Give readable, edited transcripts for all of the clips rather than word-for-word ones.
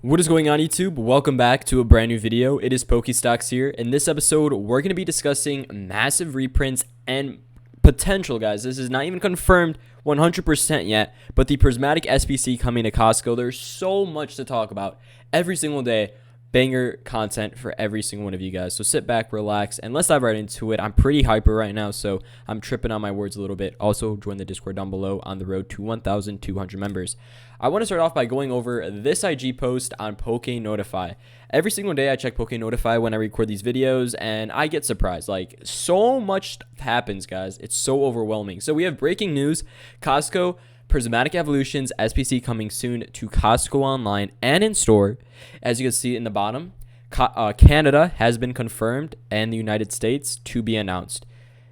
What is going on, YouTube? Welcome back to a brand new video. It is Pokestocks here. In this episode, we're going to be discussing massive reprints and potential, guys. This is not even confirmed 100% yet, but the prismatic SBC coming to Costco. There's so much to talk about every single day. Banger content for every single one of you guys. So sit back, relax, and let's dive right into it. I'm pretty hyper right now, so I'm tripping on my words a little bit. Also, join the Discord down below on the road to 1,200 members. I want to start off by going over this IG post on Poke Notify. Every single day I check Poke Notify when I record these videos, and I get surprised. Like, so much happens, guys. It's so overwhelming. So we have breaking news. Costco Prismatic Evolutions SPC coming soon to Costco online and in store. As you can see in the bottom, Canada has been confirmed and the United States to be announced.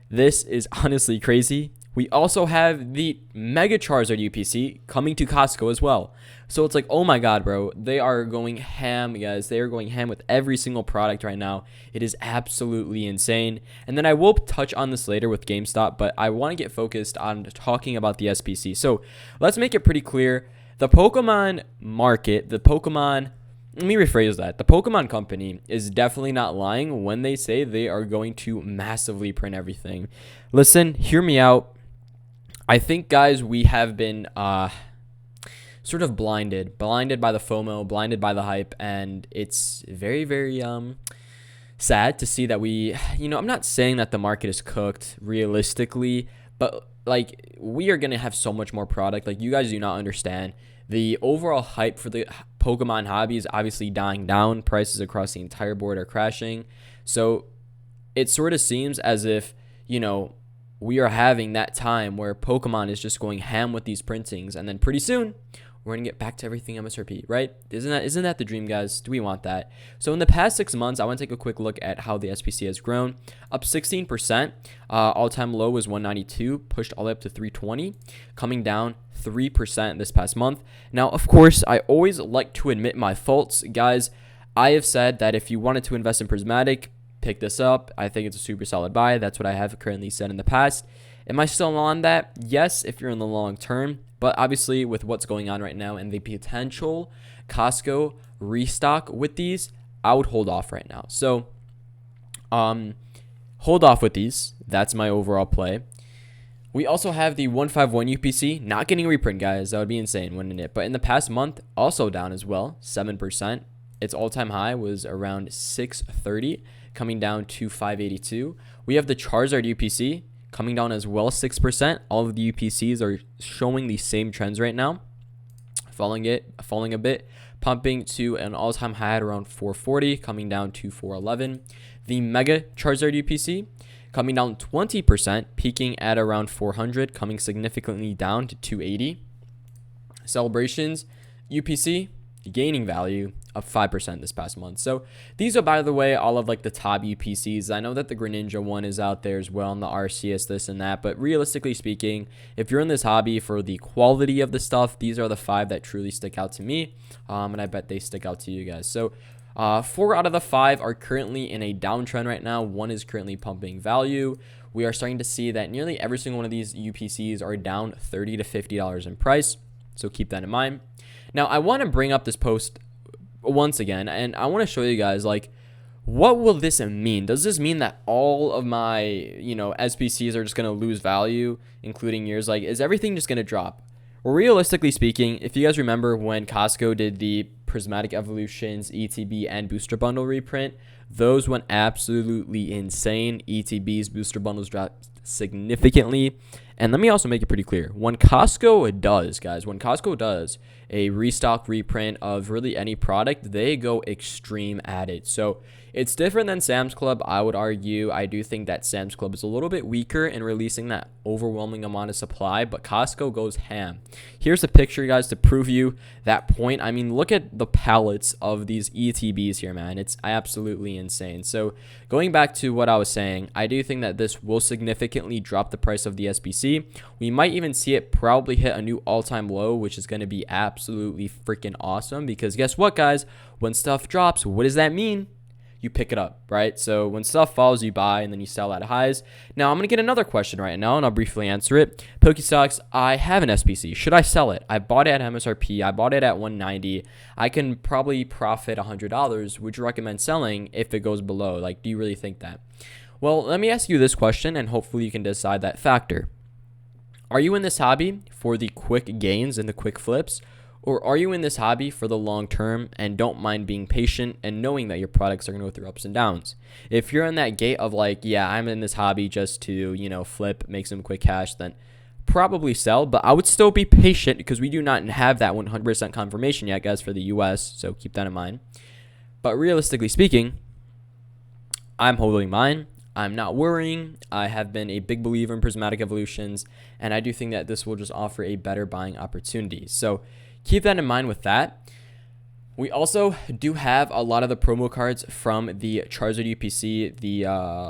This is honestly crazy. We also have the Mega Charizard UPC coming to Costco as well. So it's like, oh my god, bro. They are going ham, guys. They are going ham with every single product right now. It is absolutely insane. And then I will touch on this later with GameStop, but I want to get focused on talking about the SPC. So let's make it pretty clear. The Pokemon market, let me rephrase that. The Pokemon company is definitely not lying when they say they are going to massively print everything. Listen, hear me out. I think, guys, we have been sort of blinded by the FOMO, blinded by the hype, and it's very, very sad to see that I'm not saying that the market is cooked realistically, but like, we are going to have so much more product. Like, you guys do not understand. The overall hype for the Pokemon hobby is obviously dying down. Prices across the entire board are crashing. So it sort of seems as if, we are having that time where Pokemon is just going ham with these printings, and then pretty soon we're gonna get back to everything MSRP, right? Isn't that the dream, guys? Do we want that? So in the past 6 months, I want to take a quick look at how the SPC has grown. Up 16%. All-time low was 192, pushed all the way up to 320, coming down 3% this past month. Now, of course, I always like to admit my faults, guys. I have said that if you wanted to invest in Prismatic, pick this up. I think it's a super solid buy. That's what I have currently said in the past. Am I still on that? Yes, if you're in the long term. But obviously, with what's going on right now and the potential Costco restock with these, I would hold off right now. So, hold off with these. That's my overall play. We also have the 151 UPC not getting a reprint, guys. That would be insane, wouldn't it? But in the past month, also down as well, 7%. Its all-time high was around 630, coming down to 582. We have the Charizard UPC coming down as well, 6%. All of the UPCs are showing the same trends right now, falling a bit, pumping to an all-time high at around 440, coming down to 411. The Mega Charizard UPC coming down 20%, peaking at around 400, coming significantly down to 280. Celebrations UPC gaining value of 5% this past month. So these are, by the way, all of like the top UPCs. I know that the Greninja one is out there as well, and the Arceus this and that, but realistically speaking, if you're in this hobby for the quality of the stuff, these are the 5 that truly stick out to me, and I bet they stick out to you guys. So 4 out of the 5 are currently in a downtrend right now. 1 is currently pumping value. We are starting to see that nearly every single one of these UPCs are down $30 to $50 in price, so keep that in mind. Now, I want to bring up this post once again, and I want to show you guys, like, what will this mean? Does this mean that all of my, SPCs are just going to lose value, including yours? Like, is everything just going to drop? Well, realistically speaking, if you guys remember when Costco did the Prismatic Evolutions, ETB, and Booster Bundle reprint, those went absolutely insane. ETB's Booster Bundles dropped significantly. And let me also make it pretty clear. When Costco does a restock reprint of really any product, they go extreme at it. So it's different than Sam's Club, I would argue. I do think that Sam's Club is a little bit weaker in releasing that overwhelming amount of supply, but Costco goes ham. Here's a picture, guys, to prove you that point. I mean, look at the pallets of these ETBs here, man. It's absolutely insane. So going back to what I was saying, I do think that this will significantly drop the price of the SBC. We might even see it probably hit a new all-time low, which is going to be absolutely freaking awesome, because guess what, guys? When stuff drops, what does that mean? you pick it up, right? So when stuff falls, you buy, and then you sell at highs. Now, I'm going to get another question right now, and I'll briefly answer it. Pokestocks, I have an SPC. Should I sell it? I bought it at MSRP. I bought it at 190. I can probably profit $100. Would you recommend selling if it goes below? Like, do you really think that? Well, let me ask you this question, and hopefully you can decide that factor. Are you in this hobby for the quick gains and the quick flips? Or are you in this hobby for the long term and don't mind being patient and knowing that your products are going to go through ups and downs? If you're in that gate of like, yeah, I'm in this hobby just to, flip, make some quick cash, then probably sell. But I would still be patient because we do not have that 100% confirmation yet, guys, for the US. So keep that in mind. But realistically speaking, I'm holding mine. I'm not worrying. I have been a big believer in prismatic evolutions, and I do think that this will just offer a better buying opportunity. So keep that in mind with that. We also do have a lot of the promo cards from the Charizard UPC, the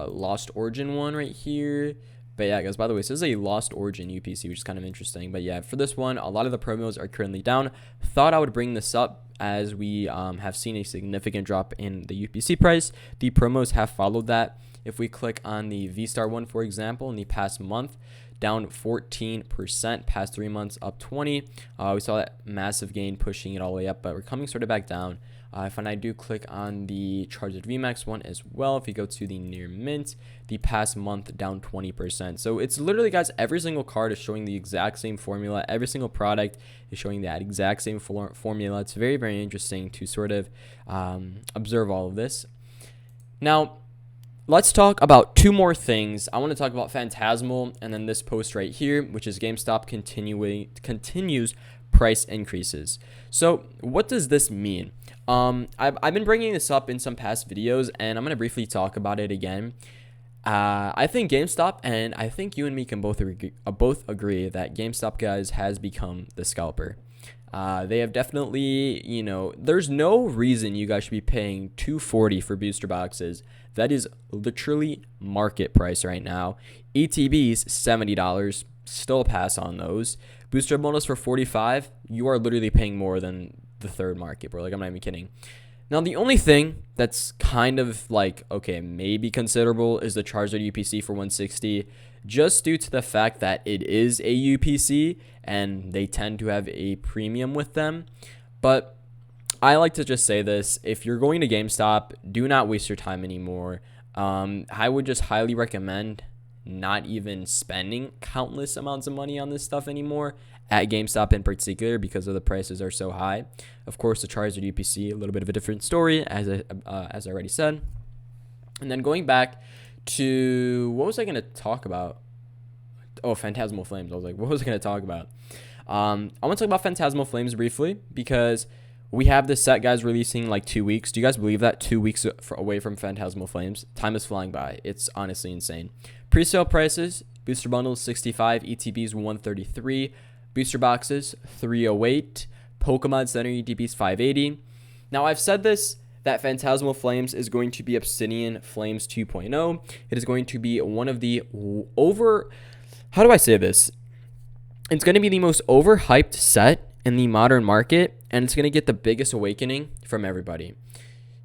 Lost Origin one right here. But yeah, guys, by the way, this is a Lost Origin UPC, which is kind of interesting. But yeah, for this one, a lot of the promos are currently down. Thought I would bring this up as we have seen a significant drop in the UPC price. The promos have followed that. If we click on the V-Star one, for example, in the past month, down 14%, past 3 months up 20. We saw that massive gain pushing it all the way up, but we're coming sort of back down. If I do click on the Charizard VMAX one as well, if you go to the near mint, the past month down 20%. So it's literally, guys, every single card is showing the exact same formula. Every single product is showing that exact same formula. It's very, very interesting to sort of observe all of this. Now, let's talk about two more things. I want to talk about Fantasmal and then this post right here, which is GameStop continues price increases. So what does this mean? I've been bringing this up in some past videos, and I'm going to briefly talk about it again. I think GameStop, and I think you and me can both agree that GameStop, guys, has become the scalper. They have definitely, there's no reason you guys should be paying $240 for booster boxes. That is literally market price right now. ETBs, $70. Still pass on those. Booster bonus for $45. You are literally paying more than the third market, bro. Like, I'm not even kidding. Now, the only thing that's kind of like, okay, maybe considerable is the Charizard UPC for $160, just due to the fact that it is a UPC and they tend to have a premium with them. But I like to just say this: if you're going to GameStop, do not waste your time anymore. I would just highly recommend not even spending countless amounts of money on this stuff anymore at GameStop in particular, because of the prices are so high. Of course, the Charizard UPC, a little bit of a different story, as I already said. And then going back to, what was I going to talk about? Oh, Fantasmal Flames. I was like, what was I going to talk about? I want to talk about Fantasmal Flames briefly, because we have this set, guys, releasing like 2 weeks. Do you guys believe that? 2 weeks away from Fantasmal Flames. Time is flying by. It's honestly insane. Pre-sale prices: booster bundles 65, ETBs 133, booster boxes 308, Pokemon Center ETBs 580. Now, I've said this, that Fantasmal Flames is going to be Obsidian Flames 2.0. It is going to be one of the how do I say this? It's going to be the most overhyped set in the modern market, and it's going to get the biggest awakening from everybody.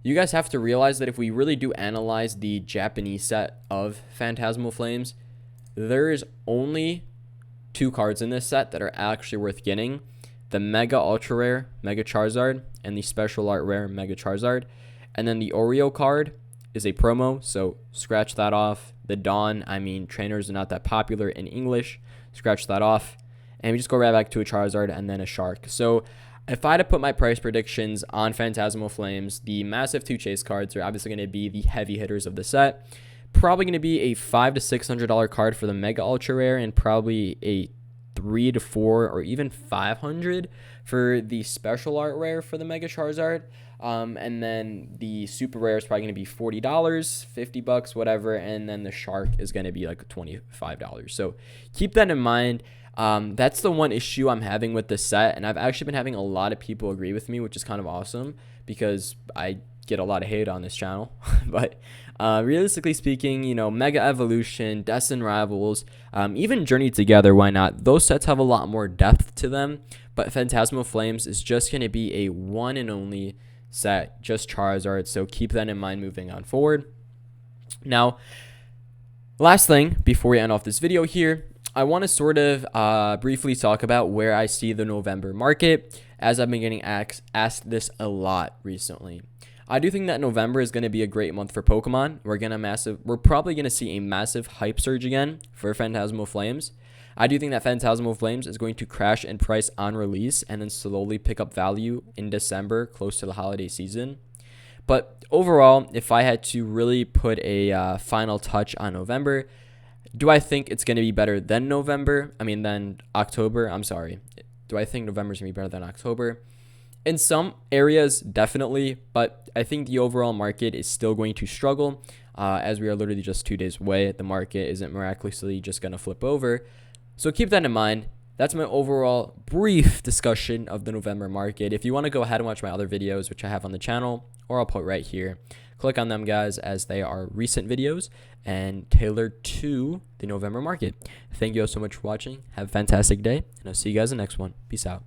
You guys have to realize that if we really do analyze the Japanese set of Fantasmal Flames, there is only 2 cards in this set that are actually worth getting: the Mega Ultra Rare Mega Charizard and the Special Art Rare Mega Charizard. And then the Oreo card is a promo, so scratch that off. The Dawn, trainers are not that popular in English, scratch that off. And we just go right back to a Charizard and then a Shark. So if I had to put my price predictions on Fantasmal Flames, the massive 2 chase cards are obviously going to be the heavy hitters of the set. Probably going to be a $500 to $600 card for the Mega Ultra Rare, and probably a $300 to $400 or even $500 for the Special Art Rare for the Mega Charizard. And then the Super Rare is probably going to be $40, $50, whatever. And then the Shark is going to be like $25. So keep that in mind. That's the one issue I'm having with the set, and I've actually been having a lot of people agree with me, which is kind of awesome because I get a lot of hate on this channel. But realistically speaking, Mega Evolution, Destined Rivals, even Journey Together, why not? Those sets have a lot more depth to them, but Fantasmal Flames is just going to be a one and only set, just Charizard. So keep that in mind moving on forward. Now, last thing before we end off this video here, I want to sort of briefly talk about where I see the November market, as I've been getting asked this a lot recently. I do think that November is going to be a great month for Pokemon. We're probably going to see a massive hype surge again for Fantasmal Flames. I do think that Fantasmal Flames is going to crash in price on release and then slowly pick up value in December, close to the holiday season. But overall, if I had to really put a final touch on November, do I think it's going to be better than than October? I'm sorry. Do I think November is going to be better than October? In some areas, definitely, but I think the overall market is still going to struggle as we are literally just 2 days away. The market isn't miraculously just going to flip over. So keep that in mind. That's my overall brief discussion of the November market. If you want to go ahead and watch my other videos, which I have on the channel, or I'll put right here, click on them, guys, as they are recent videos and tailored to the November market. Thank you all so much for watching. Have a fantastic day, and I'll see you guys in the next one. Peace out.